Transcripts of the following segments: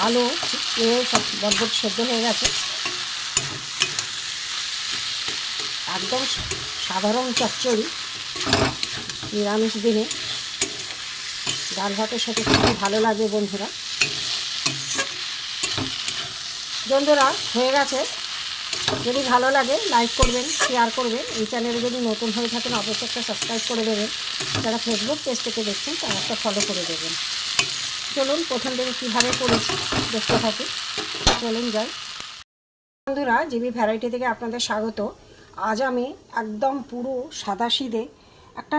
আলু সব বটবট সেদ্ধ হয়ে গেছে। একদম সাধারণ চচ্চড়ি নিরামিষ দিনে ডাল ভাতের সাথে খুবই ভালো লাগবে বন্ধুরা। বন্ধুরা হয়ে গেছে। যদি ভালো লাগে লাইক করবেন, শেয়ার করবেন। এই চ্যানেলে যদি নতুন হয়ে থাকেন অবশ্যই একটা সাবস্ক্রাইব করে দেবেন। যারা ফেসবুক পেজ থেকে দেখছেন তারা একটা ফলো করে দেবেন। চলুন প্রথম থেকে কীভাবে করেছি দেখতে থাকি। চলুন যাই। বন্ধুরা, জিবি ভ্যারাইটি থেকে আপনাদের স্বাগত। আজ আমি একদম পুরো সাদাসিধে একটা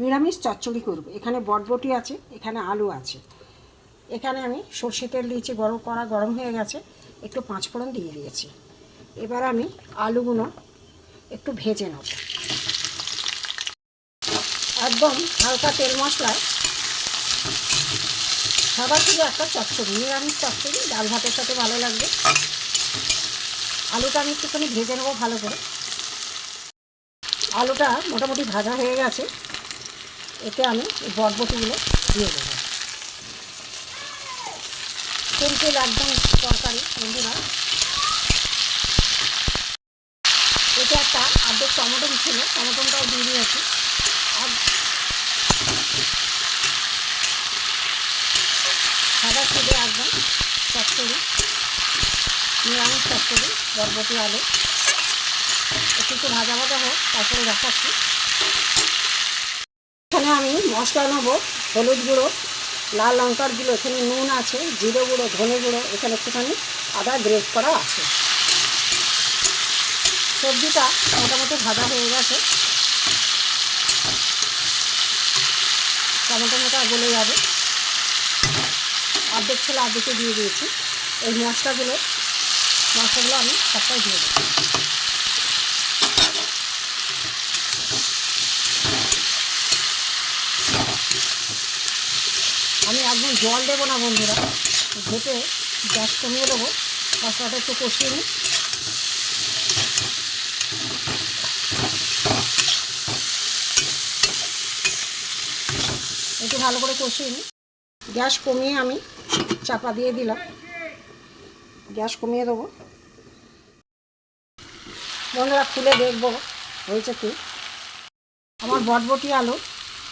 নিরামিষ চচ্চড়ি করব। এখানে বটবটি আছে, এখানে আলু আছে। এখানে আমি সর্ষে তেল দিয়েছি, গরম হয়ে গেছে, একটু পাঁচফোড়ন দিয়ে দিয়েছি। এবার আমি আলুগুলো একটু ভেজে নেব। একদম হালকা তেল মশলায় সাদাসিধে একটা চচ্চড়ি, নিরামিষ চচ্চড়ি, ডাল ভাতের সাথে ভালো লাগবে। আলুটা আমি একটুখানি ভেজে নেবো ভালো করে। আলুটা মোটামুটি ভাজা হয়ে গেছে। এতে আমি বটবটিগুলো দিয়ে দেবো। সিম্পল একদম তরকারি বন্ধুরা। এতে একটা আর্ধেক টমেটো ছিল, টমেটোটাও দিয়ে দিয়েছি। আর সাদাসিধে একদম চচ্চড়ি, নিরামিষ চচ্চড়ি, বটবটি আলু। একটু ভাজা ভাজা হোক, তারপরে দেখাচ্ছি। এখানে আমি মশলা নেবো, হলুদ গুঁড়ো, লাল লঙ্কার গুঁড়ো, এখানে নুন আছে, জিরে গুঁড়ো, ধনে গুঁড়ো, এখানে একটুখানি আদা গ্রেট করা আছে। সবজিটা মোটামুটি ভাজা হয়ে গেছে। টমেটোটা গলে যাবে। অর্ধেক ছিল, অর্ধেকে দিয়ে দিয়েছি। এই মশলাগুলো আমি সবটাই দিয়ে দেবো। আমি একদম জল দেবো না বন্ধুরা, ঢেকে গ্যাস কমিয়ে দেবো। মশলাটা একটু কষিয়ে নিই। একটু ভালো করে কষিয়ে নিই। গ্যাস কমিয়ে আমি চাপা দিয়ে দিলাম। গ্যাস কমিয়ে দেবো বন্ধুরা। খুলে দেখবো হয়েছে কি। আমার বটবটি আলু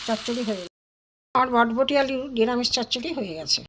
চচ্চড়ি হয়ে গেছে। আমার বটবটি আলু নিরামিষ চচ্চড়ি হয়ে গেছে।